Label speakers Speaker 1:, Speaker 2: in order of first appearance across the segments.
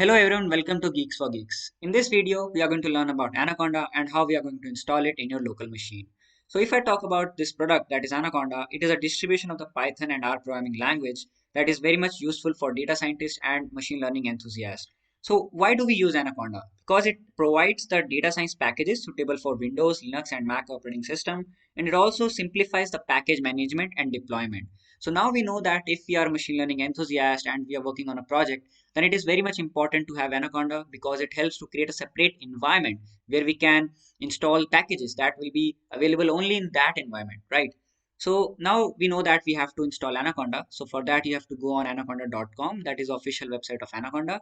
Speaker 1: Hello everyone, welcome to Geeks for Geeks. In this video, we are going to learn about Anaconda and how we are going to install it in your local machine. So if I talk about this product that is Anaconda, it is a distribution of the Python and R programming language that is very much useful for data scientists and machine learning enthusiasts. So why do we use Anaconda? Because it provides the data science packages suitable for Windows, Linux and Mac operating system, and it also simplifies the package management and deployment. So now we know that if we are a machine learning enthusiast and we are working on a project, then it is very much important to have Anaconda because it helps to create a separate environment where we can install packages that will be available only in that environment, right? So now we know that we have to install Anaconda. So for that, you have to go on anaconda.com, that is the official website of Anaconda.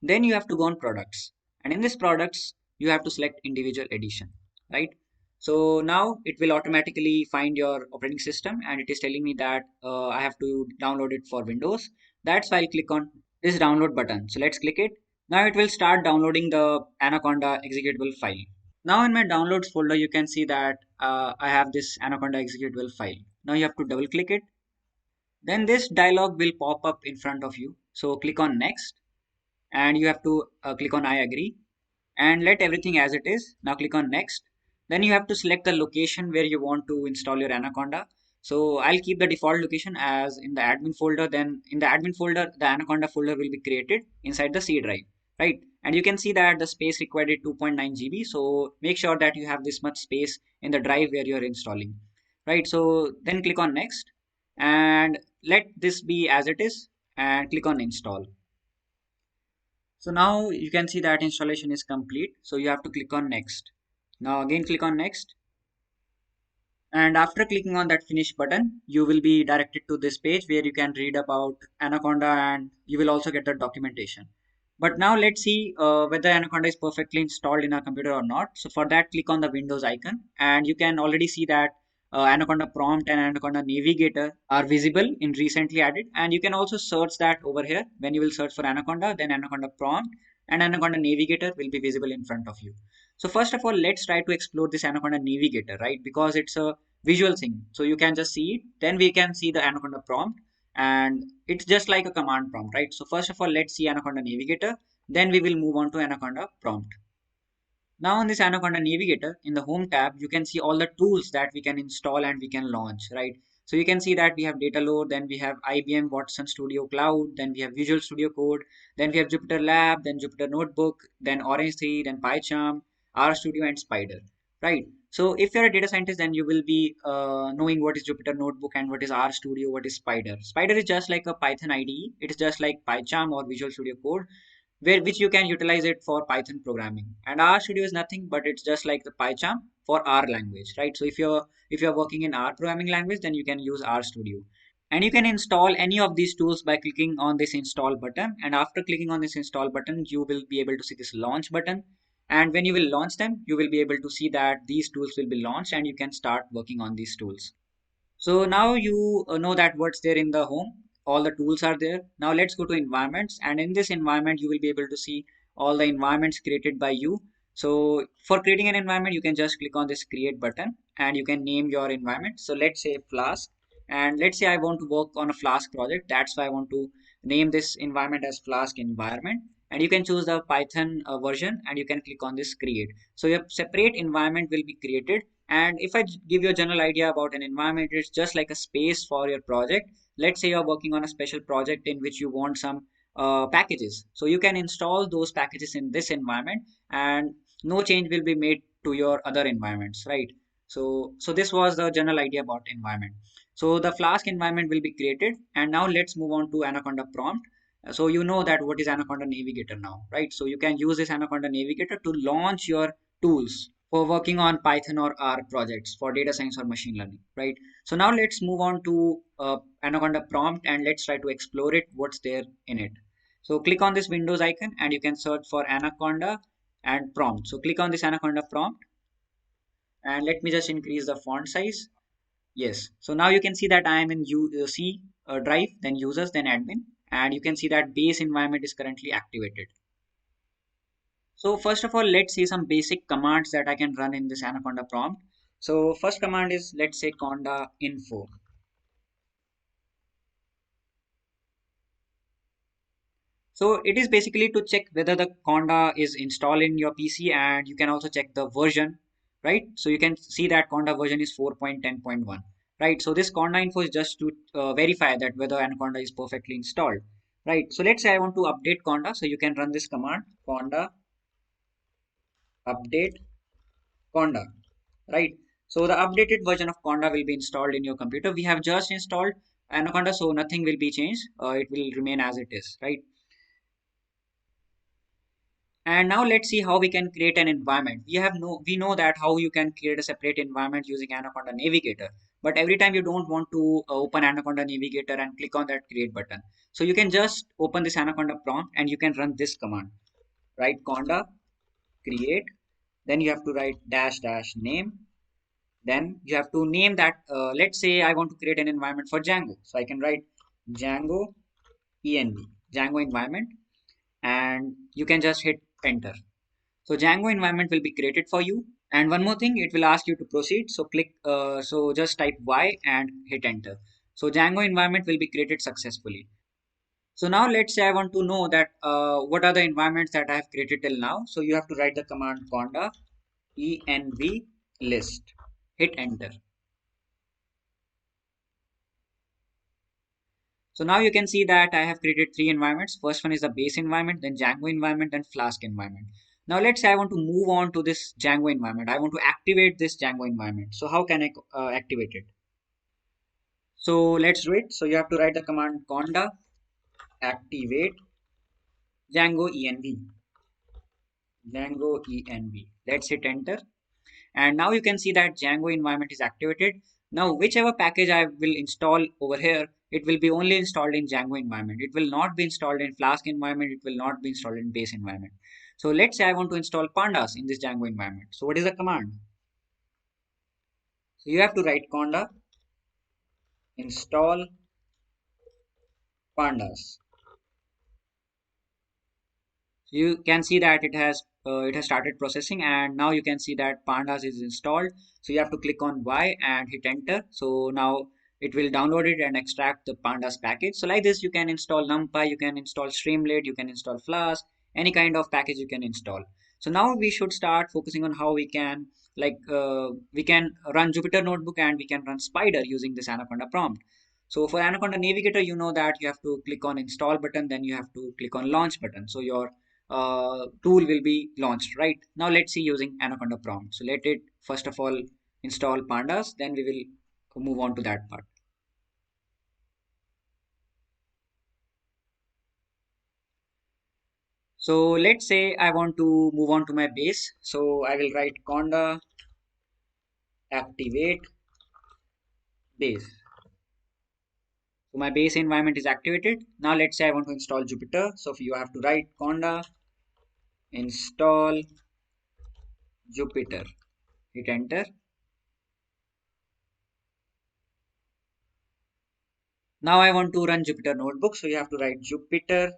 Speaker 1: Then you have to go on products. And in this products, you have to select individual edition, right? So now it will automatically find your operating system and it is telling me that I have to download it for Windows. That's why I'll click on this download button. So let's click it. Now it will start downloading the Anaconda executable file. Now in my downloads folder, you can see that I have this Anaconda executable file. Now you have to double click it. Then this dialog will pop up in front of you. So click on next and you have to click on I agree and let everything as it is. Now click on next. Then you have to select the location where you want to install your Anaconda. So I'll keep the default location as in the admin folder. Then in the admin folder, the Anaconda folder will be created inside the C drive, right? And you can see that the space required is 2.9 GB. So make sure that you have this much space in the drive where you're installing, right? So then click on next and let this be as it is and click on install. So now you can see that installation is complete. So you have to click on next. Now again click on next. And after clicking on that finish button, you will be directed to this page where you can read about Anaconda and you will also get the documentation. But now let's see whether Anaconda is perfectly installed in our computer or not. So for that, click on the Windows icon and you can already see that Anaconda prompt and Anaconda navigator are visible in recently added. And you can also search that over here. When you will search for Anaconda, then Anaconda prompt and Anaconda navigator will be visible in front of you. So first of all, let's try to explore this Anaconda navigator, right? Because it's a visual thing. So you can just see it. Then we can see the Anaconda prompt and it's just like a command prompt, right? So first of all, let's see Anaconda navigator. Then we will move on to Anaconda prompt. Now on this Anaconda navigator in the home tab, you can see all the tools that we can install and we can launch, right? So you can see that we have data load, then we have IBM Watson Studio Cloud, then we have Visual Studio Code, then we have Jupyter Lab, then Jupyter Notebook, then Orange 3, then PyCharm, RStudio and Spider, right? So if you're a data scientist, then you will be knowing what is Jupyter Notebook and what is RStudio, what is Spider. Spider is just like a Python IDE. It is just like PyCharm or Visual Studio Code where which you can utilize it for Python programming. And RStudio is nothing but it's just like the PyCharm for R language, right? So if you're working in R programming language, then you can use RStudio. And you can install any of these tools by clicking on this install button. And after clicking on this install button, you will be able to see this launch button. And when you will launch them, you will be able to see that these tools will be launched and you can start working on these tools. So now you know that what's there in the home. All the tools are there. Now let's go to environments. And in this environment, you will be able to see all the environments created by you. So for creating an environment, you can just click on this create button and you can name your environment. So let's say Flask. And let's say I want to work on a Flask project. That's why I want to name this environment as Flask environment. And you can choose the Python version and you can click on this create. So your separate environment will be created, and if I give you a general idea about an environment, it's just like a space for your project. Let's say you're working on a special project in which you want some packages. So you can install those packages in this environment and no change will be made to your other environments, right? So this was the general idea about environment. So the Flask environment will be created. And now let's move on to Anaconda prompt. So you know that what is Anaconda Navigator now, right? So you can use this Anaconda Navigator to launch your tools for working on Python or R projects for data science or machine learning, right? So now let's move on to Anaconda prompt and let's try to explore it, what's there in it. So click on this Windows icon and you can search for Anaconda and prompt. So click on this Anaconda prompt and let me just increase the font size. Yes. So now you can see that I am in C drive, then users, then admin, and you can see that base environment is currently activated. So first of all, let's see some basic commands that I can run in this Anaconda prompt. So first command is, let's say, conda info. So it is basically to check whether the Conda is installed in your PC, and you can also check the version, right? So you can see that Conda version is 4.10.1, right? So this Conda info is just to verify that whether Anaconda is perfectly installed, right? So let's say I want to update Conda, so you can run this command Conda update Conda, right? So the updated version of Conda will be installed in your computer. We have just installed Anaconda, so nothing will be changed. It will remain as it is, right? And now let's see how we can create an environment. We know that how you can create a separate environment using Anaconda Navigator. But every time you don't want to open Anaconda Navigator and click on that create button. So you can just open this Anaconda prompt and you can run this command. Write conda create. Then you have to write dash dash name. Then you have to name that. Let's say I want to create an environment for Django. So I can write Django env, Django environment, and you can just hit enter. So Django environment will be created for you. And one more thing, it will ask you to proceed. So so just type Y and hit enter. So Django environment will be created successfully. So now let's say I want to know that what are the environments that I have created till now. So you have to write the command conda env list. Hit enter. So now you can see that I have created three environments. First one is the base environment, then Django environment, and Flask environment. Now let's say I want to move on to this Django environment. I want to activate this Django environment. So how can I activate it? So let's do it. So you have to write the command conda activate Django env. Django env. Let's hit enter. And now you can see that Django environment is activated. Now whichever package I will install over here, it will be only installed in Django environment. It will not be installed in Flask environment. It will not be installed in base environment. So let's say I want to install pandas in this Django environment. So what is the command? So you have to write conda install pandas. So you can see that it has started processing, and now you can see that pandas is installed. So you have to click on Y and hit enter. So now it will download it and extract the pandas package. So like this, you can install NumPy, you can install Streamlit, you can install Flask, any kind of package you can install. So now we should start focusing on how we can we can run Jupyter Notebook and we can run Spider using this Anaconda prompt. So for Anaconda Navigator, you know that you have to click on install button, then you have to click on launch button. So your tool will be launched, right? Now let's see using Anaconda prompt. So let it first of all install pandas, then we will move on to that part. So let's say I want to move on to my base. So I will write conda activate base. So my base environment is activated. Now let's say I want to install Jupyter. So you have to write conda install Jupyter. Hit enter. Now I want to run Jupyter Notebook. So you have to write Jupyter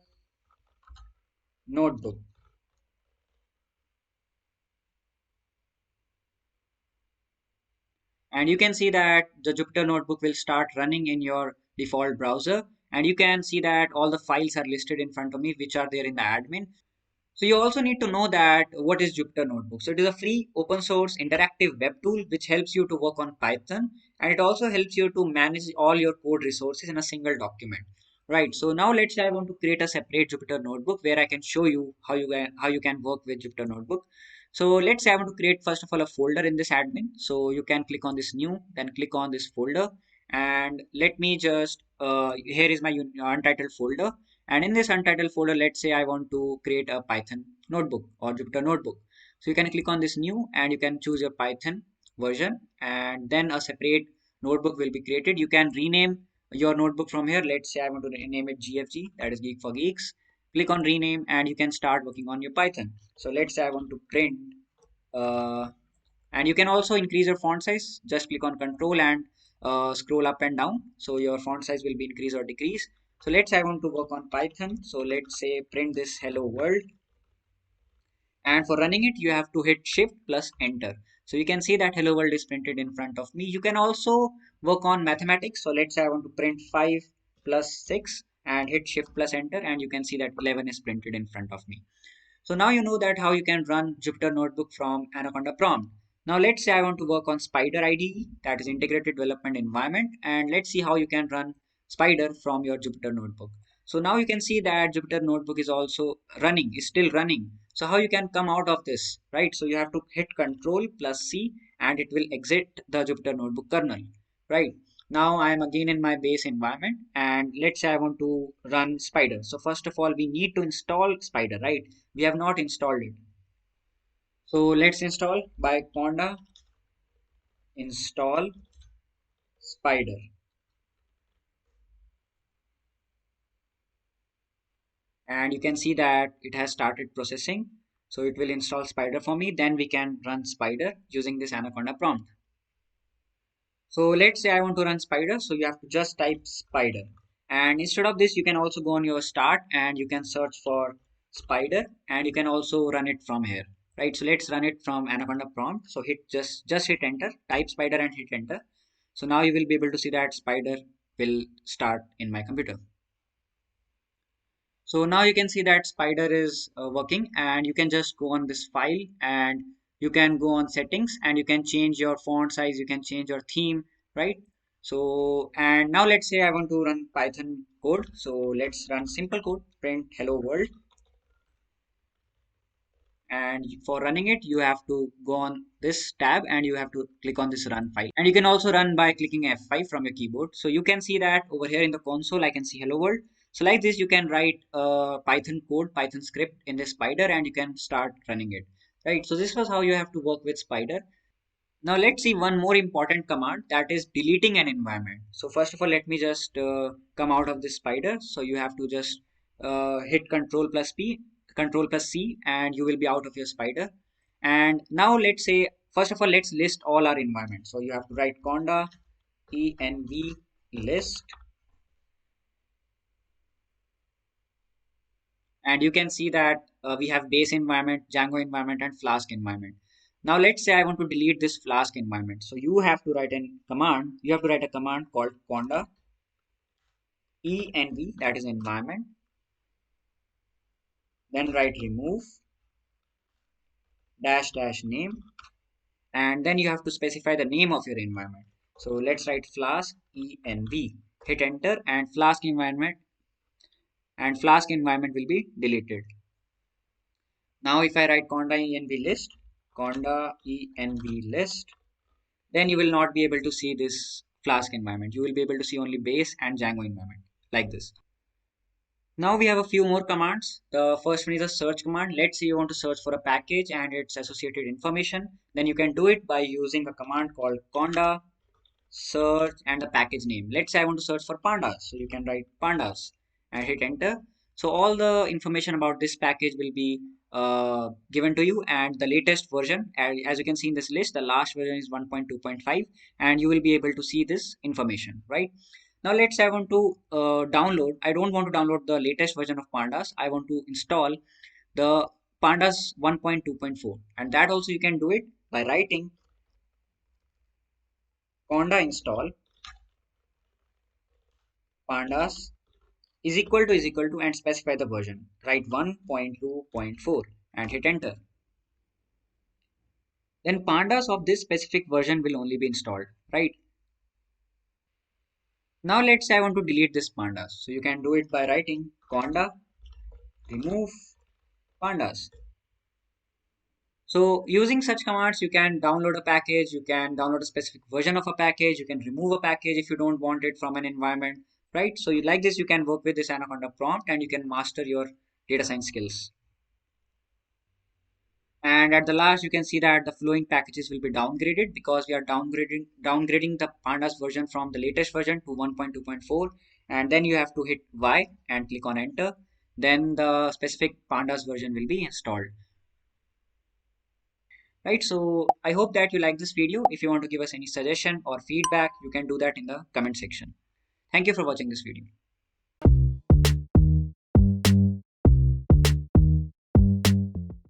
Speaker 1: Notebook. And you can see that the Jupyter Notebook will start running in your default browser. And you can see that all the files are listed in front of me, which are there in the admin. So you also need to know that what is Jupyter Notebook. So it is a free open source interactive web tool which helps you to work on Python, and it also helps you to manage all your code resources in a single document. Right. So now let's say I want to create a separate Jupyter Notebook where I can show you how you can work with Jupyter Notebook. So let's say I want to create first of all a folder in this admin. So you can click on this new, then click on this folder, and let me just here is my untitled folder. And in this untitled folder, let's say I want to create a Python notebook or Jupyter notebook. So you can click on this new and you can choose your Python version, and then a separate notebook will be created. You can rename your notebook from here. Let's say I want to rename it GFG, that is Geek for Geeks. Click on rename and you can start working on your Python. So let's say I want to print, uh, and you can also increase your font size. Just click on control and scroll up and down. So your font size will be increase or decrease. So let's say I want to work on Python. So let's say print this hello world. And for running it, you have to hit shift plus enter. So you can see that hello world is printed in front of me. You can also work on mathematics. So let's say I want to print 5 plus 6. and hit shift plus enter, and you can see that 11 is printed in front of me. So now you know that how you can run Jupyter Notebook from Anaconda prompt. Now let's say I want to work on Spider IDE, that is Integrated Development Environment, and let's see how you can run Spider from your Jupyter Notebook. So now you can see that Jupyter Notebook is also running, is still running. So how you can come out of this, right? So you have to hit Control plus C and it will exit the Jupyter Notebook kernel, right? Now I am again in my base environment and let's say I want to run Spider. So first of all, we need to install Spider, right? We have not installed it. So let's install by conda install Spider. And you can see that it has started processing. So it will install Spider for me. Then we can run Spider using this Anaconda prompt. So let's say I want to run Spider. So you have to just type Spider. And instead of this, you can also go on your start and you can search for Spider and you can also run it from here. Right. So let's run it from Anaconda prompt. So hit just hit enter, type Spider and hit enter. So now you will be able to see that Spider will start in my computer. So now you can see that Spider is working and you can just go on this file and you can go on settings and you can change your font size, you can change your theme, right? So, and now let's say I want to run Python code. So let's run simple code, print hello world. And for running it, you have to go on this tab and you have to click on this run file. And you can also run by clicking F5 from your keyboard. So you can see that over here in the console, I can see hello world. So like this, you can write Python code, Python script in this Spider and you can start running it, right? So this was how you have to work with Spider. Now let's see one more important command, that is deleting an environment. So first of all, let me just come out of this Spider. So you have to just hit Control plus C, and you will be out of your Spider. And now let's say, first of all, let's list all our environments. So you have to write conda env list, and you can see that we have base environment, Django environment, and Flask environment. Now let's say I want to delete this Flask environment. So you have to write a command. You have to write a command called conda env, that is environment. Then write remove dash dash name, and then you have to specify the name of your environment. So let's write Flask env. Hit enter, and Flask environment will be deleted. Now if I write conda env list, then you will not be able to see this Flask environment. You will be able to see only base and Django environment like this. Now we have a few more commands. The first one is a search command. Let's say you want to search for a package and its associated information. Then you can do it by using a command called conda search and the package name. Let's say I want to search for pandas. So you can write pandas and hit enter. So all the information about this package will be given to you, and the latest version, as you can see in this list, the last version is 1.2.5, and you will be able to see this information, right? Now let's say I want to I don't want to download the latest version of pandas. I want to install the pandas 1.2.4, and that also you can do it by writing conda install pandas is equal to and specify the version. Write 1.2.4 and hit enter. Then pandas of this specific version will only be installed, right? Now let's say I want to delete this pandas. So you can do it by writing conda remove pandas. So using such commands, you can download a package, you can download a specific version of a package, you can remove a package if you don't want it from an environment, right? So you like this, you can work with this Anaconda prompt and you can master your data science skills. And at the last, you can see that the flowing packages will be downgraded because we are downgrading the pandas version from the latest version to 1.2.4. And then you have to hit Y and click on enter. Then the specific pandas version will be installed. Right, so I hope that you like this video. If you want to give us any suggestion or feedback, you can do that in the comment section. Thank you for watching this video.